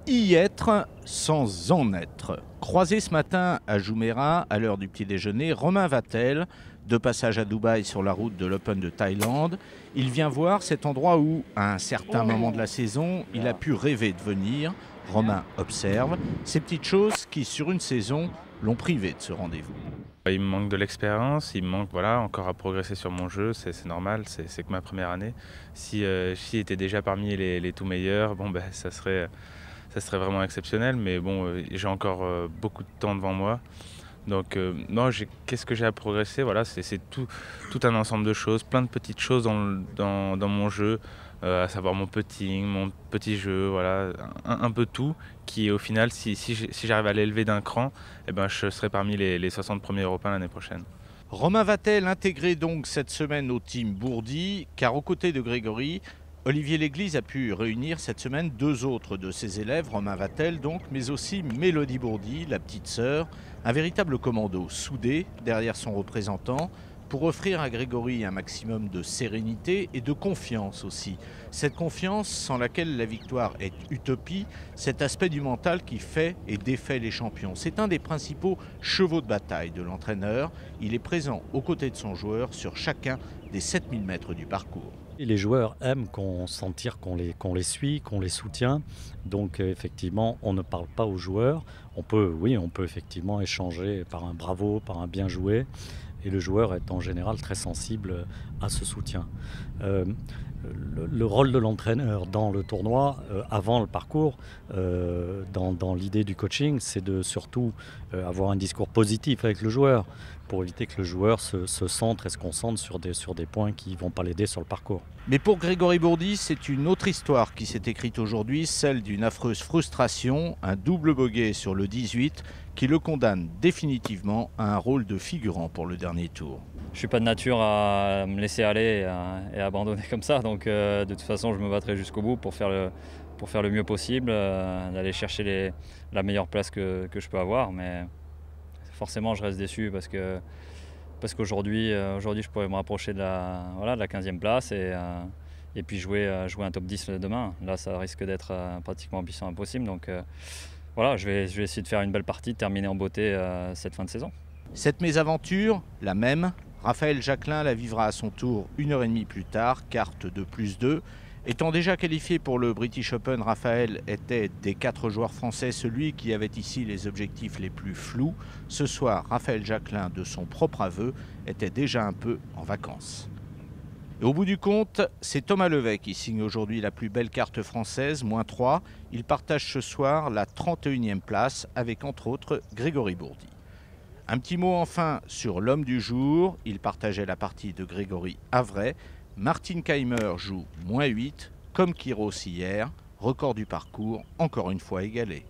Y être sans en être. Croisé ce matin à Jumeirah, à l'heure du petit déjeuner, Romain Vatel, de passage à Dubaï sur la route de l'Open de Thaïlande. Il vient voir cet endroit où, à un certain moment de la saison, il a pu rêver de venir. Romain observe ces petites choses qui, sur une saison, l'ont privé de ce rendez-vous. Il me manque de l'expérience, il me manque encore à progresser sur mon jeu, c'est normal, c'est que ma première année. Si j'étais déjà parmi les tout meilleurs, ça serait vraiment exceptionnel, mais bon, j'ai encore beaucoup de temps devant moi. Donc non, qu'est-ce que j'ai à progresser? Voilà, c'est tout un ensemble de choses, plein de petites choses dans mon jeu, à savoir mon putting, mon petit jeu, voilà, un peu tout, qui au final, si j'arrive à l'élever d'un cran, eh ben, je serai parmi les 60 premiers européens l'année prochaine. Romain Vatel intégré donc cette semaine au team Bourdi, car aux côtés de Grégory, Olivier Léglise a pu réunir cette semaine deux autres de ses élèves, Romain Vatel donc, mais aussi Mélodie Bourdi, la petite sœur, un véritable commando soudé derrière son représentant pour offrir à Grégory un maximum de sérénité et de confiance aussi. Cette confiance sans laquelle la victoire est utopie, cet aspect du mental qui fait et défait les champions. C'est un des principaux chevaux de bataille de l'entraîneur. Il est présent aux côtés de son joueur sur chacun des 7000 mètres du parcours. Les joueurs aiment sentir qu'on les suit, qu'on les soutient. Donc effectivement, on ne parle pas aux joueurs. On peut effectivement échanger par un bravo, par un bien joué. Et le joueur est en général très sensible à ce soutien. Le rôle de l'entraîneur dans le tournoi, avant le parcours, dans l'idée du coaching, c'est de surtout avoir un discours positif avec le joueur pour éviter que le joueur se centre et se concentre sur des points qui ne vont pas l'aider sur le parcours. Mais pour Grégory Bourdi, c'est une autre histoire qui s'est écrite aujourd'hui, celle d'une affreuse frustration, un double bogey sur le 18 qui le condamne définitivement à un rôle de figurant pour le dernier tour. Je ne suis pas de nature à me laisser aller et à abandonner comme ça, donc de toute façon je me battrai jusqu'au bout pour faire le mieux possible, d'aller chercher la meilleure place que je peux avoir, mais forcément je reste déçu parce qu'aujourd'hui je pourrais me rapprocher de la 15e place et puis jouer un top 10 demain. Là ça risque d'être pratiquement ambition impossible, donc voilà, je vais essayer de faire une belle partie, de terminer en beauté cette fin de saison. Cette mésaventure, la même, Raphaël Jacquelin la vivra à son tour 1h30 plus tard, carte de +2. Étant déjà qualifié pour le British Open, Raphaël était des 4 joueurs français celui qui avait ici les objectifs les plus flous. Ce soir, Raphaël Jacquelin, de son propre aveu, était déjà un peu en vacances. Et au bout du compte, c'est Thomas Levet qui signe aujourd'hui la plus belle carte française, -3. Il partage ce soir la 31e place avec entre autres Grégory Bourdi. Un petit mot enfin sur l'homme du jour. Il partageait la partie de Grégory Avray. Martin Kaymer joue -8, comme Kyrgios hier. Record du parcours, encore une fois égalé.